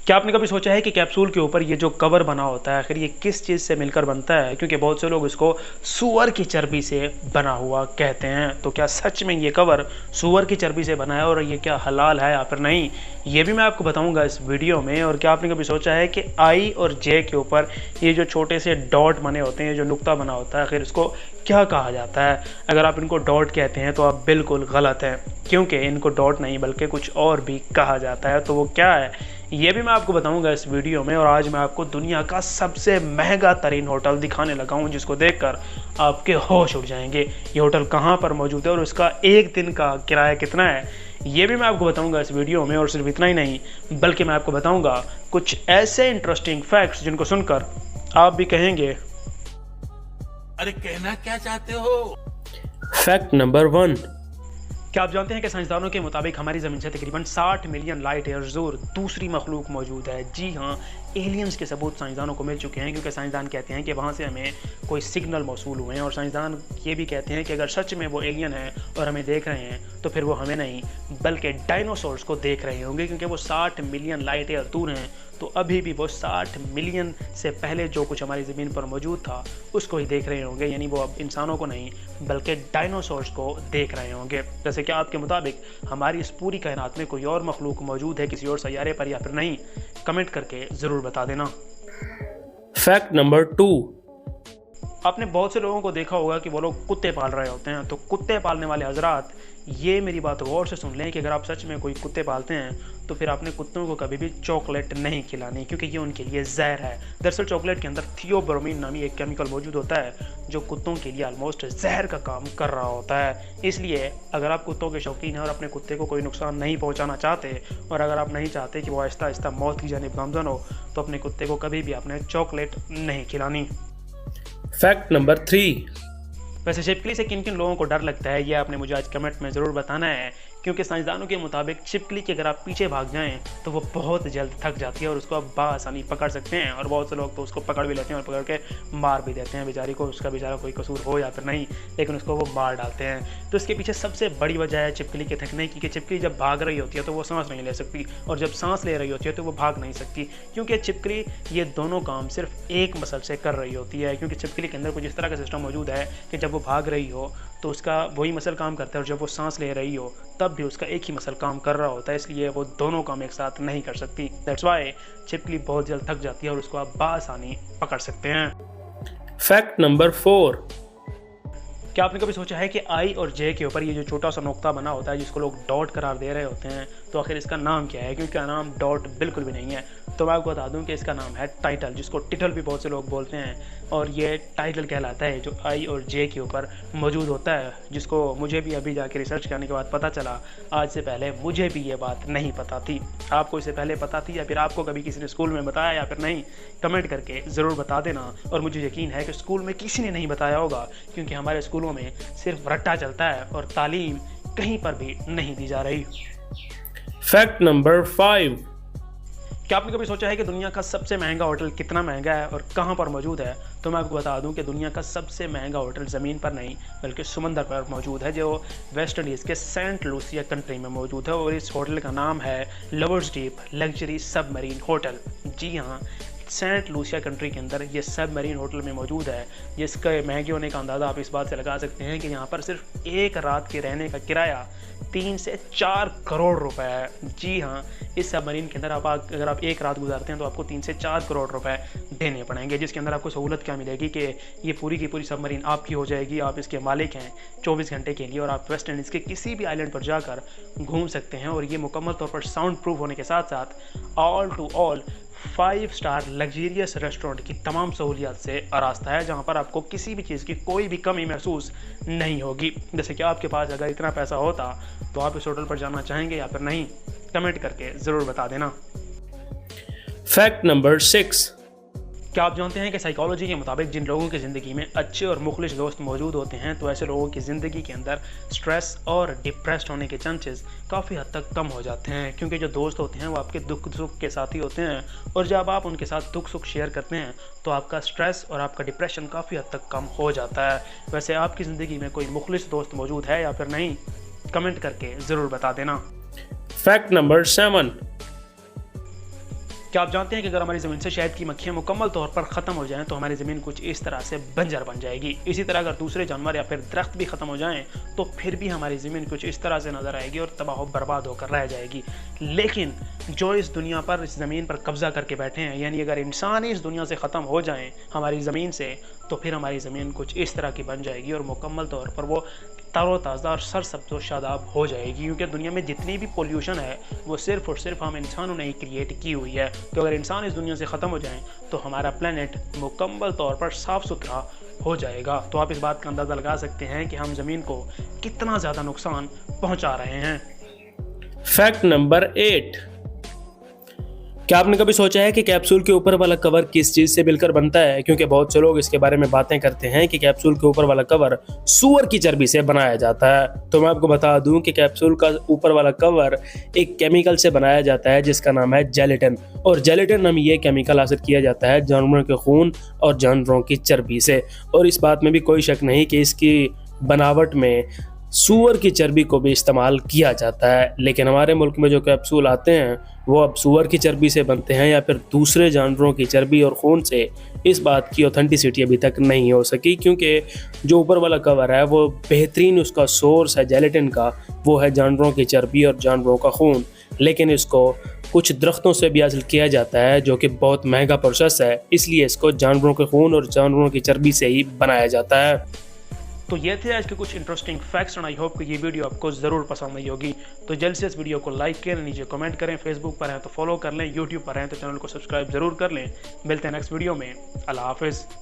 क्या आपने कभी सोचा है कि कैप्सूल के ऊपर ये जो कवर बना होता है आखिर ये किस चीज़ से मिलकर बनता है? क्योंकि बहुत से लोग इसको सूअर की चर्बी से बना हुआ कहते हैं। तो क्या सच में ये कवर सूअर की चर्बी से बना है और ये क्या हलाल है या फिर नहीं? ये भी मैं आपको बताऊंगा इस वीडियो में। और क्या आपने कभी सोचा है कि आई और जे के ऊपर ये जो छोटे से डॉट बने होते हैं, जो नुक्ता बना होता है, आखिर इसको क्या कहा जाता है? अगर आप इनको डॉट कहते हैं तो आप बिल्कुल गलत हैं, क्योंकि इनको डॉट नहीं बल्कि कुछ और भी कहा जाता है। तो वो क्या है ये भी मैं आपको बताऊंगा इस वीडियो में। और आज मैं आपको दुनिया का सबसे महंगा तरीन होटल दिखाने लगा हूं, जिसको देखकर आपके होश उड़ जाएंगे। ये होटल कहां पर मौजूद है और उसका एक दिन का किराया कितना है, ये भी मैं आपको बताऊंगा इस वीडियो में। और सिर्फ इतना ही नहीं, बल्कि मैं आपको बताऊंगा कुछ ऐसे इंटरेस्टिंग फैक्ट्स जिनको सुनकर आप भी कहेंगे, अरे कहना क्या चाहते हो। Fact number 1। क्या आप जानते हैं कि साइंसदानों के मुताबिक हमारी ज़मीन से तकरीबन 60 मिलियन लाइट ईयर्स दूर दूसरी मखलूक मौजूद है। जी हाँ, एलियंस के सबूत साइंसदानों को मिल चुके हैं, क्योंकि साइंसदान कहते हैं कि वहाँ से हमें कोई सिग्नल मौसूल हुए हैं। और साइंसदान ये भी कहते हैं कि अगर सच में वो एलियन है और हमें देख रहे हैं तो फिर वो हमें नहीं बल्कि डायनासोर्स को देख रहे होंगे, क्योंकि वो 60 मिलियन लाइट ईयर दूर हैं। तो अभी भी वो 60 मिलियन से पहले जो कुछ हमारी ज़मीन पर मौजूद था उसको ही देख रहे होंगे, यानी वो अब इंसानों को नहीं बल्कि डायनासोर्स को देख रहे होंगे। जैसे कि आपके मुताबिक हमारी इस पूरी कायनात में कोई और मखलूक मौजूद है किसी और सैयारे पर या फिर नहीं? कमेंट करके ज़रूर बता देना। Fact number 2। आपने बहुत से लोगों को देखा होगा कि वो लोग कुत्ते पाल रहे होते हैं। तो कुत्ते पालने वाले हजरात, ये मेरी बात गौर से सुन लें कि अगर आप सच में कोई कुत्ते पालते हैं तो फिर आपने कुत्तों को कभी भी चॉकलेट नहीं खिलानी, क्योंकि ये उनके लिए जहर है। दरअसल चॉकलेट के अंदर थियोब्रोमीन नामी एक केमिकल मौजूद होता है जो कुत्तों के लिए ऑलमोस्ट जहर का काम कर रहा होता है। इसलिए अगर आप कुत्तों के शौकीन हैं और अपने कुत्ते को कोई नुकसान नहीं पहुंचाना चाहते, और अगर आप नहीं चाहते कि वो आहिस्ता आहिस्ता मौत की जानिब गामजन हो, तो अपने कुत्ते को कभी भी आपने चॉकलेट नहीं खिलानी। Fact number 3। वैसे छिपकली से किन किन लोगों को डर लगता है, ये आपने मुझे आज कमेंट में ज़रूर बताना है, क्योंकि साइंसदानों के मुताबिक छिपकली के अगर आप पीछे भाग जाएं तो वो बहुत जल्द थक जाती है और उसको आप बआसानी पकड़ सकते हैं। और बहुत से लोग तो उसको पकड़ भी लेते हैं और पकड़ के मार भी देते हैं बेचारी को। उसका बेचारा कोई कसूर हो या फिर नहीं, लेकिन उसको वो मार डालते हैं। तो इसके पीछे सबसे बड़ी वजह है छिपकली के थकने की, कि छिपकली जब भाग रही होती है तो वो सांस नहीं ले सकती, और जब सांस ले रही होती है तो वो भाग नहीं सकती, क्योंकि छिपकली ये दोनों काम सिर्फ एक मसल से कर रही होती है। क्योंकि छिपकली के अंदर कुछ इस तरह का सिस्टम मौजूद है कि जब वो भाग रही हो तो उसका वही मसल काम करता है, और जब वो सांस ले रही हो तब भी उसका एक ही मसल काम कर रहा होता है। इसलिए वो दोनों काम एक साथ नहीं कर सकती। दैट्स वाई छिपकली बहुत जल्द थक जाती है और उसको आप बआसानी पकड़ सकते हैं। Fact number 4। क्या आपने कभी सोचा है कि आई और जे के ऊपर ये जो छोटा सा नुक्ता बना होता है जिसको लोग डॉट करार दे रहे होते हैं, तो आखिर इसका नाम क्या है? क्योंकि इसका नाम डॉट बिल्कुल भी नहीं है। तो मैं आपको बता दूं कि इसका नाम है टाइटल, जिसको टिटल भी बहुत से लोग बोलते हैं। और ये टाइटल कहलाता है जो आई और जे के ऊपर मौजूद होता है, जिसको मुझे भी अभी जाके रिसर्च करने के बाद पता चला। आज से पहले मुझे भी ये बात नहीं पता थी। आपको इससे पहले पता थी या फिर आपको कभी किसी ने स्कूल में बताया या फिर नहीं? कमेंट करके ज़रूर बता देना। और मुझे यकीन है कि स्कूल में किसी ने नहीं बताया होगा, क्योंकि हमारे स्कूलों में सिर्फ रट्टा चलता है और तालीम कहीं पर भी नहीं दी जा रही। Fact number 5। क्या आपने कभी सोचा है कि दुनिया का सबसे महंगा होटल कितना महंगा है और कहाँ पर मौजूद है? तो मैं आपको बता दूं कि दुनिया का सबसे महंगा होटल ज़मीन पर नहीं बल्कि समंदर पर मौजूद है, जो वेस्ट इंडीज़ के सेंट लूसिया कंट्री में मौजूद है। और इस होटल का नाम है lovers deep luxury submarine hotel. जी हाँ, सेंट लूसिया कंट्री के अंदर ये सबमरीन होटल में मौजूद है, जिसके महंगे होने का अंदाज़ा आप इस बात से लगा सकते हैं कि यहाँ पर सिर्फ एक रात के रहने का किराया 3 से 4 करोड़ रुपए है। जी हाँ, इस सबमरीन के अंदर अगर आप एक रात गुजारते हैं तो आपको 3 से 4 करोड़ रुपए देने पड़ेंगे, जिसके अंदर आपको सहूलत क्या मिलेगी कि ये पूरी की पूरी सबमरीन आपकी हो जाएगी। आप इसके मालिक हैं 24 घंटे के लिए, और आप वेस्ट इंडीज़ के किसी भी आइलैंड पर जाकर घूम सकते हैं। और ये मुकम्मल तौर पर साउंड प्रूफ होने के साथ साथ all to all 5 star luxurious restaurant की तमाम सहूलियात से आरास्ता है, जहाँ पर आपको किसी भी चीज़ की कोई भी कमी महसूस नहीं होगी। जैसे कि आपके पास अगर इतना पैसा होता तो आप इस होटल पर जाना चाहेंगे या फिर नहीं? कमेंट करके ज़रूर बता देना। Fact number 6। क्या आप जानते हैं कि साइकोलॉजी के मुताबिक जिन लोगों की ज़िंदगी में अच्छे और मुखलिस दोस्त मौजूद होते हैं, तो ऐसे लोगों की ज़िंदगी के अंदर स्ट्रेस और डिप्रेस्ड होने के चांसेस काफ़ी हद तक कम हो जाते हैं, क्योंकि जो दोस्त होते हैं वो आपके दुख सुख के साथी होते हैं। और जब आप उनके साथ दुख सुख शेयर करते हैं तो आपका स्ट्रेस और आपका डिप्रेशन काफ़ी हद तक कम हो जाता है। वैसे आपकी ज़िंदगी में कोई मुखलिस दोस्त मौजूद है या फिर नहीं? कमेंट करके ज़रूर बता देना। Fact number 7। क्या आप जानते हैं कि अगर हमारी ज़मीन से शहद की मक्खियाँ मुकम्मल तौर पर ख़त्म हो जाएं तो हमारी ज़मीन कुछ इस तरह से बंजर बन जाएगी। इसी तरह अगर दूसरे जानवर या फिर दरख्त भी ख़त्म हो जाएं तो फिर भी हमारी ज़मीन कुछ इस तरह से नज़र आएगी और तबाह बर्बाद होकर रह जाएगी। लेकिन जो इस दुनिया पर, इस ज़मीन पर कब्ज़ा करके बैठे हैं, यानी अगर इंसान ही इस दुनिया से ख़त्म हो जाएँ हमारी ज़मीन से, तो फिर हमारी ज़मीन कुछ इस तरह की बन जाएगी और मुकम्मल तौर पर वो तरोताज़ा और सरसब्ज़ व शादाब हो जाएगी। क्योंकि दुनिया में जितनी भी पोल्यूशन है वो सिर्फ़ और सिर्फ हम इंसानों ने ही क्रिएट की हुई है। तो अगर इंसान इस दुनिया से ख़त्म हो जाएं तो हमारा प्लेनेट मुकम्मल तौर पर साफ़ सुथरा हो जाएगा। तो आप इस बात का अंदाज़ा लगा सकते हैं कि हम ज़मीन को कितना ज़्यादा नुकसान पहुँचा रहे हैं। Fact number 8। क्या आपने कभी सोचा है कि कैप्सूल के ऊपर वाला कवर किस चीज़ से मिलकर बनता है? क्योंकि बहुत से लोग इसके बारे में बातें करते हैं कि कैप्सूल के ऊपर वाला कवर सूअर की चर्बी से बनाया जाता है। तो मैं आपको बता दूं कि कैप्सूल का ऊपर वाला कवर एक केमिकल से बनाया जाता है जिसका नाम है जेलेटिन। और जेलेटिन नाम ये केमिकल हासिल किया जाता है जानवरों के खून और जानवरों की चर्बी से। और इस बात में भी कोई शक नहीं कि इसकी बनावट में सूअर की चर्बी को भी इस्तेमाल किया जाता है। लेकिन हमारे मुल्क में जो कैप्सूल आते हैं वो अब सूअर की चर्बी से बनते हैं या फिर दूसरे जानवरों की चर्बी और खून से। इस बात की ऑथेंटिसिटी अभी तक नहीं हो सकी, क्योंकि जो ऊपर वाला कवर है वो बेहतरीन उसका सोर्स है जेलेटिन का, वो है जानवरों की चर्बी और जानवरों का खून। लेकिन इसको कुछ दरख्तों से भी हासिल किया जाता है जो कि बहुत महंगा प्रोसेस है, इसलिए इसको जानवरों के खून और जानवरों की चर्बी से ही बनाया जाता है। तो ये थे आज के कुछ इंटरेस्टिंग फैक्ट्स और आई होप कि ये वीडियो आपको ज़रूर पसंद आई होगी। तो जल्द से इस वीडियो को लाइक करें, नीचे कमेंट करें, फेसबुक पर हैं तो फॉलो कर लें, यूट्यूब पर हैं तो चैनल को सब्सक्राइब ज़रूर कर लें। मिलते हैं नेक्स्ट वीडियो में। अल्लाह हाफ़िज़।